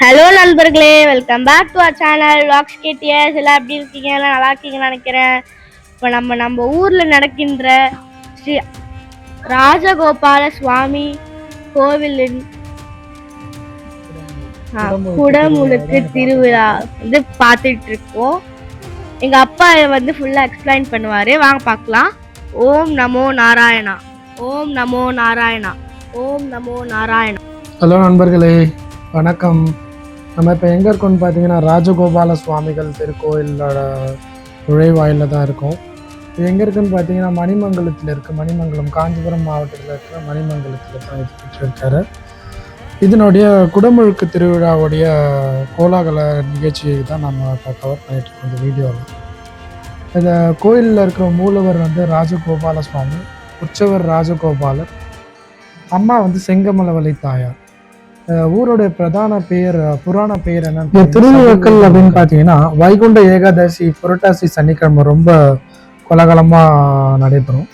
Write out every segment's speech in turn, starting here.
Hello நண்பர்களே, welcome back to our channel வாக்ஸ் கேடிஎஸ். எல்லாம் எப்படி இருக்கீங்க? எல்லாம் நல்லா இருக்கீங்கன்னு நினைக்கிறேன். இப்போ நம்ம ஊரில் நடக்கின்ற ஸ்ரீ ராஜகோபால சுவாமி கோவிலின் குடமுழுக்கு திருவிழா வந்து பார்த்துட்டு இருக்கோம். எங்கள் அப்பா வந்து ஃபுல்லாக எக்ஸ்பிளைன் பண்ணுவார். வாங்க பார்க்கலாம். ஓம் நமோ நாராயணா, ஓம் நமோ நாராயணா, ஓம் நமோ நாராயணா. ஹலோ நண்பர்களே, வணக்கம். நம்ம இப்போ எங்கே இருக்கோம்னு பார்த்தீங்கன்னா ராஜகோபால சுவாமிகள் திருக்கோயிலோட நுழைவாயிலில் தான் இருக்கோம். இது எங்கே இருக்குதுன்னு பார்த்தீங்கன்னா மணிமங்கலத்தில் இருக்குது. மணிமங்கலம் காஞ்சிபுரம் மாவட்டத்தில் இருக்கிற மணிமங்கலத்தில் தான் இருக்காரு. இதனுடைய குடமுழுக்கு திருவிழாவுடைய கோலாகல நிகழ்ச்சியை தான் நம்ம இப்போ கவர் பண்ணிட்டு இருக்கோம் இந்த வீடியோவில். இந்த கோயிலில் இருக்கிற மூலவர் வந்து ராஜகோபால சுவாமி, உற்சவர் ராஜகோபாலர், அம்மா வந்து செங்கமலவல்லி தாயார். ஊருடைய பிரதான பெயர், புராண பெயர் என்னன்னு திருவிழாக்கள் அப்படின்னு பார்த்தீங்கன்னா வைகுண்ட ஏகாதசி புரட்டாசி சனிக்கிழமை ரொம்ப கோலாகலமாக நடைபெறும்.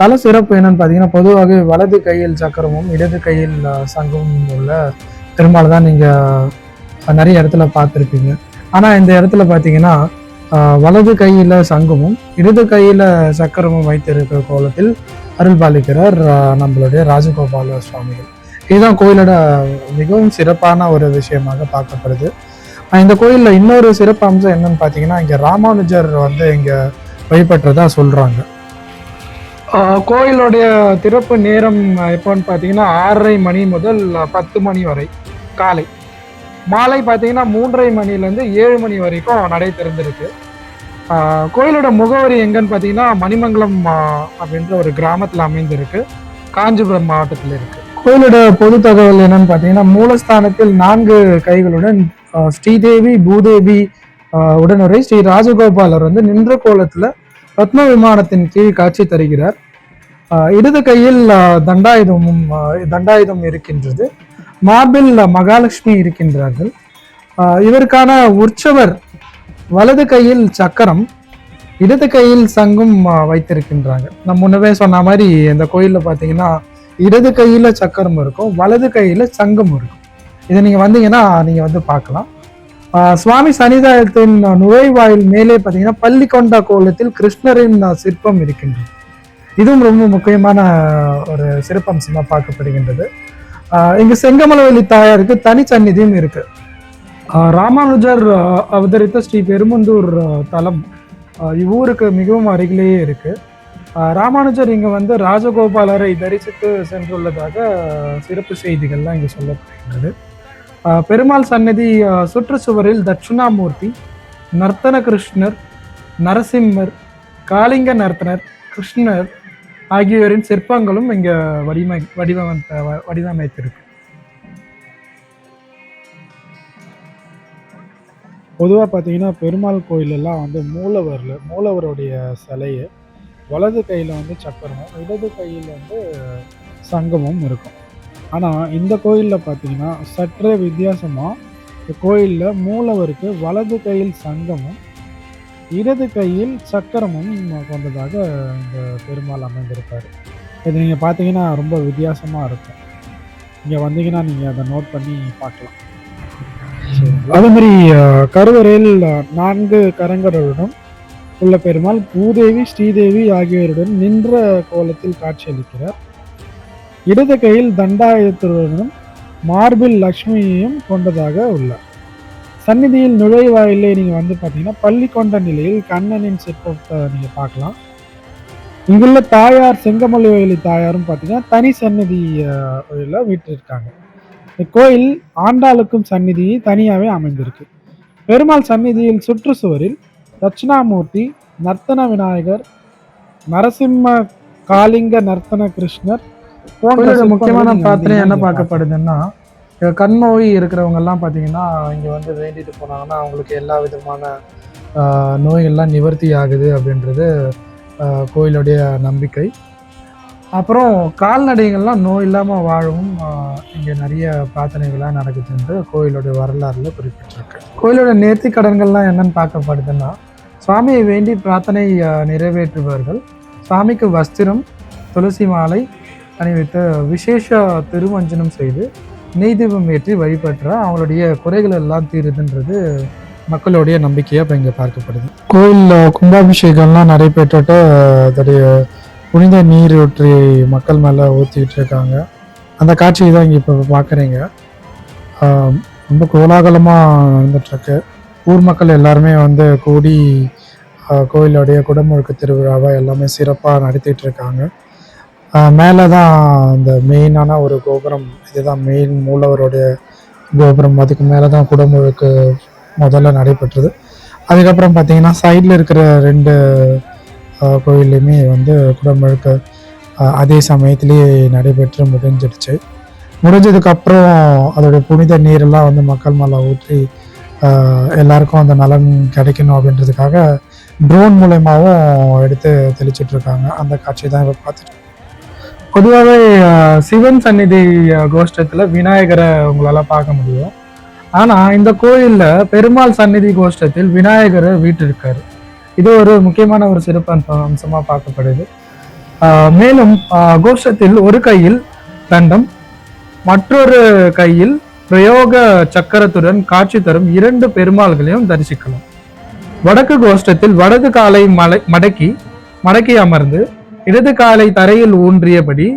தலை சிறப்பு என்னன்னு பார்த்தீங்கன்னா பொதுவாக வலது கையில் சக்கரமும் இடது கையில் சங்கமும் உள்ள பெருமாள் தான் நீங்கள் நிறைய இடத்துல பார்த்துருப்பீங்க. ஆனால் இந்த இடத்துல பார்த்தீங்கன்னா வலது கையில் சங்கமும் இடது கையில் சக்கரமும் வைத்திருக்கிற கோலத்தில் அருள் பாலிக்கிறார் நம்மளுடைய ராஜகோபால சுவாமிகள். இதுதான் கோயிலோட மிகவும் சிறப்பான ஒரு விஷயமாக பார்க்கப்படுது. இந்த கோயிலில் இன்னொரு சிறப்பு அம்சம் என்னன்னு பார்த்தீங்கன்னா இங்கே ராமானுஜர் வந்து இங்கே வழிபட்டதா சொல்கிறாங்க. கோயிலுடைய திறப்பு நேரம் எப்போன்னு பார்த்தீங்கன்னா 6:30 மணி முதல் 10 மணி வரை காலை. மாலை பார்த்தீங்கன்னா 3:30 மணிலேருந்து 7 மணி வரைக்கும் நடை திறந்திருக்கு. கோயிலோட முகவரி எங்கன்னு பார்த்தீங்கன்னா மணிமங்கலம் அப்படின்ற ஒரு கிராமத்தில் அமைந்திருக்கு, காஞ்சிபுரம் மாவட்டத்தில் இருக்கு. கோயிலோட பொது தகவல் என்னன்னு பார்த்தீங்கன்னா மூலஸ்தானத்தில் 4 கைகளுடன் ஸ்ரீதேவி பூதேவி உடனுரை ஸ்ரீ ராஜகோபாலர் வந்து நின்ற கோலத்தில் ரத்ன விமானத்தின் கீழ் காட்சி தருகிறார். இடது கையில் தண்டாயுதம் இருக்கின்றது. மார்பில் மகாலட்சுமி இருக்கின்றார்கள். இவருக்கான உற்சவர் வலது கையில் சக்கரம், இடது கையில் சங்கும் வைத்திருக்கின்றாங்க. நம்ம முன்னவே சொன்ன மாதிரி இந்த கோயிலில் பார்த்தீங்கன்னா இடது கையில சக்கரம் இருக்கும், வலது கையில சங்கம் இருக்கும். இதை நீங்க வந்தீங்கன்னா நீங்க வந்து பார்க்கலாம். சுவாமி சன்னிதானத்தின் நுழைவாயில் மேலே பார்த்தீங்கன்னா பள்ளிக்கொண்டா கோலத்தில் கிருஷ்ணரின் சிற்பம் இருக்கின்றது. இதுவும் ரொம்ப முக்கியமான ஒரு சிறப்பம்சமா பார்க்கப்படுகின்றது. இங்கு செங்கமலவல்லி தாயாருக்கு தனி சந்நிதியும் இருக்கு. ராமானுஜர் அவதரித்த ஸ்ரீ பெருமந்தூர் தலம் இவ்வூருக்கு மிகவும் அருகிலேயே இருக்கு. ராமானுஜர் இங்கே வந்து ராஜகோபாலரை தரிசித்து சென்றுள்ளதாக சிறப்பு செய்திகள்லாம் இங்கே சொல்லப்படுகின்றது. பெருமாள் சன்னதி சுற்றுச்சுவரில் தட்சிணாமூர்த்தி, நர்த்தன கிருஷ்ணர், நரசிம்மர், காளிங்க நர்த்தனர், கிருஷ்ணர் ஆகியோரின் சிற்பங்களும் இங்கே வடிவமைத்திருக்கு. பொதுவாக பார்த்தீங்கன்னா பெருமாள் கோயிலெல்லாம் வந்து மூலவருடைய சிலையை வலது கையில் வந்து சக்கரமும் இடது கையில் வந்து சங்கமும் இருக்கும். ஆனால் இந்த கோயிலில் பார்த்தீங்கன்னா சற்றே வித்தியாசமாக இந்த கோயிலில் மூலவருக்கு வலது கையில் சங்கமும் இடது கையில் சக்கரமும் கொண்டதாக இந்த பெருமாள் அமைந்திருப்பார். இது நீங்கள் பார்த்தீங்கன்னா ரொம்ப வித்தியாசமாக இருக்கும். இங்கே வந்தீங்கன்னா நீங்கள் அதை நோட் பண்ணி பார்க்கலாம். அதே மாதிரி கருவறையில் 4 கரங்களுடன் உள்ள பெருமாள் பூதேவி ஸ்ரீதேவி ஆகியோருடன் நின்ற கோலத்தில் காட்சியளிக்கிறார். இடது கையில் தண்டாயுதத்துடனும் மார்பில் லக்ஷ்மியையும் கொண்டதாக உள்ளார். சந்நிதியில் நுழைவாயிலே நீங்க வந்து பார்த்தீங்கன்னா பள்ளி கொண்ட நிலையில் கண்ணனின் சிற்பத்தை நீங்க பார்க்கலாம். இங்குள்ள தாயார் செங்கமலவல்லி தாயாரும் பார்த்தீங்கன்னா தனி சந்நிதியில வீட்டிருக்காங்க. இக்கோயில் ஆண்டாளுக்கும் சந்நிதி தனியாகவே அமைந்திருக்கு. பெருமாள் சந்நிதியில் சுற்றுச்சுவரில் தட்சிணாமூர்த்தி, நர்த்தன விநாயகர், நரசிம்ம, காளிங்க நர்த்தன கிருஷ்ணர் போன்ற முக்கியமான பிரார்த்தனை என்ன பார்க்கப்படுதுன்னா கண் நோய் இருக்கிறவங்க எல்லாம் பார்த்தீங்கன்னா இங்கே வந்து வேண்டிட்டு போனாங்கன்னா அவங்களுக்கு எல்லா விதமான நோய்கள்லாம் நிவர்த்தி ஆகுது அப்படின்றது கோயிலுடைய நம்பிக்கை. அப்புறம் கால்நடைகள்லாம் நோய் இல்லாமல் வாழவும் இங்கே நிறைய பிரார்த்தனைகள்லாம் நடக்குது என்று கோயிலுடைய வரலாறுல குறிப்பிட்டிருக்கு. கோயிலோட நேர்த்தி கடன்கள்லாம் என்னன்னு பார்க்கப்படுதுன்னா சுவாமியை வேண்டி பிரார்த்தனை நிறைவேற்றுபவர்கள் சுவாமிக்கு வஸ்திரம், துளசி மாலை அணிவித்து விசேஷ திருமஞ்சனம் செய்து நெய் தீபம் ஏற்றி வழிபடுற அவங்களுடைய குறைகள் எல்லாம் தீருதுன்றது மக்களுடைய நம்பிக்கையாக இப்போ இங்கே பார்க்கப்படுது. கோயிலில் கும்பாபிஷேகம்லாம் நடைபெற்றுட்டு அதோடைய புனித நீர் ஊற்றி மக்கள் மேலே ஊற்றிக்கிட்டு இருக்காங்க. அந்த காட்சியை தான் இங்கே இப்போ பார்க்குறீங்க. ரொம்ப கோலாகலமாக நடந்துட்டுருக்கு. ஊர் மக்கள் எல்லாருமே வந்து கூடி கோயிலுடைய குடமுழுக்கு திருவிழாவை எல்லாமே சிறப்பாக நடத்திட்டு இருக்காங்க. மேலே தான் இந்த மெயினான ஒரு கோபுரம், இதுதான் மெயின் மூலவருடைய கோபுரம். அதுக்கு மேலே தான் குடமுழுக்கு முதல்ல நடைபெற்றது. அதுக்கப்புறம் பார்த்தீங்கன்னா சைடில் இருக்கிற 2 கோயிலையுமே வந்து குடமுழுக்கு அதே சமயத்திலேயே நடைபெற்று முடிஞ்சதுக்கப்புறம் அதோடைய புனித நீரெல்லாம் வந்து மக்கள் மேலே ஊற்றி எல்லாருக்கும் அந்த நலன் கிடைக்கணும் அப்படின்றதுக்காக ட்ரோன் மூலயமாவும் எடுத்து தெளிச்சிட்ருக்காங்க. அந்த காட்சி தான் இப்போ பார்த்துட்டு. பொதுவாகவே சிவன் சந்நிதி கோஷ்டத்தில் விநாயகரை உங்களால் பார்க்க முடியும். ஆனால் இந்த கோயிலில் பெருமாள் சந்நிதி கோஷ்டத்தில் விநாயகர் வீற்றிருக்காரு. இது ஒரு முக்கியமான ஒரு சிறப்பு அம்சமாக பார்க்கப்படுது. மேலும் கோஷ்டத்தில் ஒரு கையில் தண்டம், மற்றொரு கையில் பிரயோக சக்கரத்துடன் காட்சி தரும் 2 பெருமாள்களையும் தரிசிக்கலாம். வடக்கு கோஷ்டத்தில் வடது காலை மடக்கி அமர்ந்து இடது காலை தரையில் ஊன்றியபடி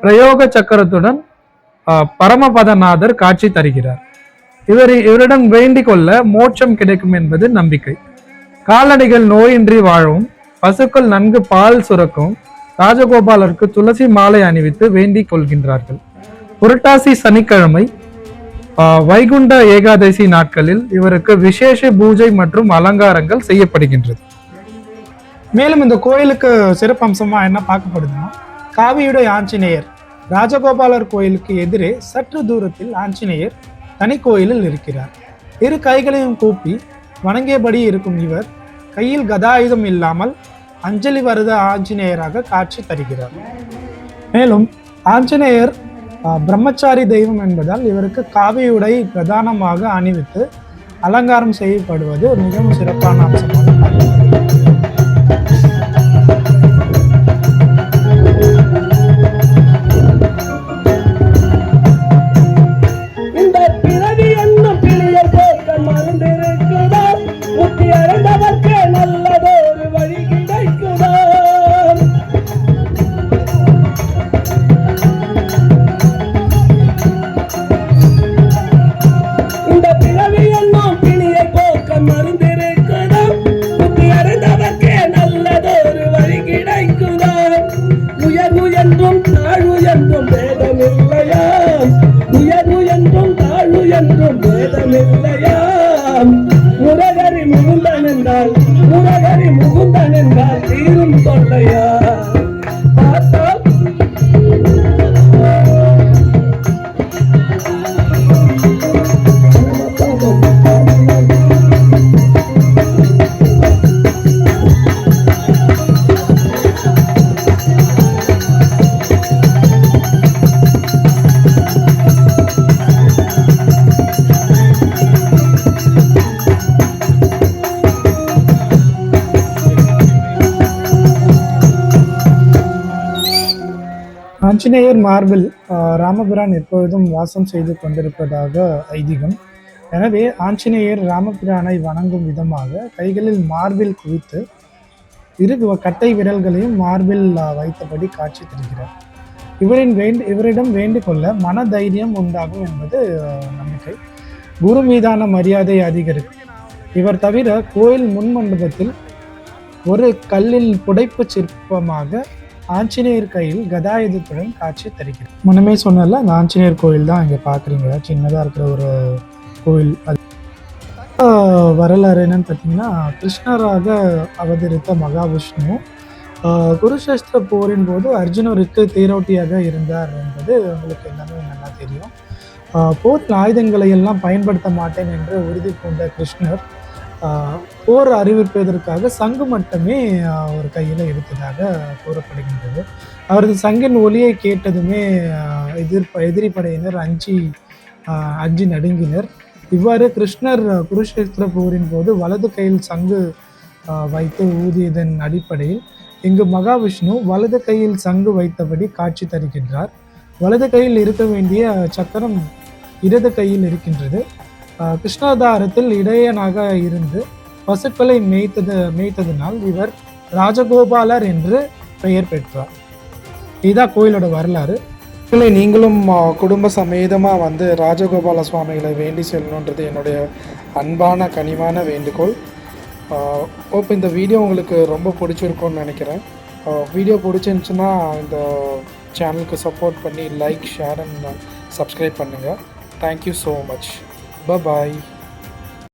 பிரயோக சக்கரத்துடன் பரமபதநாதர் காட்சி தருகிறார். இவரிடம் வேண்டிக் கொள்ள மோட்சம் கிடைக்கும் என்பது நம்பிக்கை. கால்நடைகள் நோயின்றி வாழவும், பசுக்கள் நன்கு பால் சுரக்கும் ராஜகோபாலருக்கு துளசி மாலை அணிவித்து வேண்டிக் கொள்கின்றார்கள். புரட்டாசி சனிக்கிழமை வைகுண்ட ஏகாதசி நாட்களில் இவருக்கு விசேஷ பூஜை மற்றும் அலங்காரங்கள் செய்யப்படுகின்றது. மேலும் இந்த கோயிலுக்கு சிறப்பம்சமா என்ன பார்க்கப்படுதுன்னா, காவியுடை ஆஞ்சநேயர் ராஜகோபாலர் கோயிலுக்கு எதிரே சற்று தூரத்தில் ஆஞ்சநேயர் தனி கோயிலில் இருக்கிறார். 2 கைகளையும் கூப்பி வணங்கியபடி இருக்கும் இவர் கையில் கதாயுதம் இல்லாமல் அஞ்சலி வருத ஆஞ்சநேயராக காட்சி தருகிறார். மேலும் ஆஞ்சநேயர் பிரம்மச்சாரி தெய்வம் என்பதால் இவருக்கு காவியுடை பிரதானமாக அணிவித்து அலங்காரம் செய்யப்படுவது மிகவும் சிறப்பான அம்சமாக முரகரி முகுந்தன் என்றால் தீரும் தொல்லையா. ஆஞ்சநேயர் மார்பில் ராமபிரான் எப்பொழுதும் வாசம் செய்து கொண்டிருப்பதாக ஐதீகம். எனவே ஆஞ்சநேயர் ராமபிரானை வணங்கும் விதமாக கைகளில் மார்பில் குவித்து 2 கட்டை விரல்களையும் மார்பில் வைத்தபடி காட்சி தருகிறார். இவரிடம் வேண்டிக் கொள்ள மன தைரியம் உண்டாகும் என்பது நம்பிக்கை. குரு மீதான மரியாதை அதிகரிக்கும். இவர் தவிர கோயில் முன் மண்டபத்தில் ஒரு கல்லில் புடைப்பு சிற்பமாக ஆஞ்சநேயர் கையில் கதாயுதத்துடன் காட்சி தருகிறது. முன்னமே சொன்னல அந்த ஆஞ்சநேயர் கோயில் தான் இங்கே பார்க்குறீங்க. சின்னதாக இருக்கிற ஒரு கோயில். அது வரலாறு என்னன்னு பார்த்தீங்கன்னா, கிருஷ்ணராக அவதரித்த மகாவிஷ்ணு குருஷேஸ்திர போரின் போது அர்ஜுனருக்கு தேரோட்டியாக இருந்தார் என்பது உங்களுக்கு எல்லாமே நல்லா தெரியும். போரில் ஆயுதங்களை எல்லாம் பயன்படுத்த மாட்டேன் என்று உறுதி பூண்ட கிருஷ்ணர் போர் அறிவிப்பதற்காக சங்கு மட்டுமே ஒரு கையில் எடுத்ததாக கூறப்படுகின்றது. அவரது சங்கின் ஒலியை கேட்டதுமே எதிரி படையினர் அஞ்சி நடுங்கினர். இவ்வாறு கிருஷ்ணர் குருஷேத்திர போரின் போது வலது கையில் சங்கு வைத்து ஊதியதன் அடிப்படையில் இங்கு மகாவிஷ்ணு வலது கையில் சங்கு வைத்தபடி காட்சி தருகின்றார். வலது கையில் இருக்க வேண்டிய சக்கரம் இடது கையில் இருக்கின்றது. கிருஷ்ணாவதாரத்தில் இடையனாக இருந்து பசுக்களை மேய்த்ததினால் இவர் ராஜகோபாலர் என்று பெயர் பெற்றார். இதுதான் கோயிலோட வரலாறு. நீங்களும் குடும்ப சமேதமாக வந்து ராஜகோபால சுவாமிகளை வேண்டி செல்லணுன்றது என்னுடைய அன்பான கனிவான வேண்டுகோள். இப்போ இந்த வீடியோ உங்களுக்கு ரொம்ப பிடிச்சிருக்கும்னு நினைக்கிறேன். வீடியோ பிடிச்சிருந்துச்சுன்னா இந்த சேனலுக்கு சப்போர்ட் பண்ணி லைக், ஷேர் அண்ட் சப்ஸ்கிரைப் பண்ணுங்கள். Thank you so much. பாய்.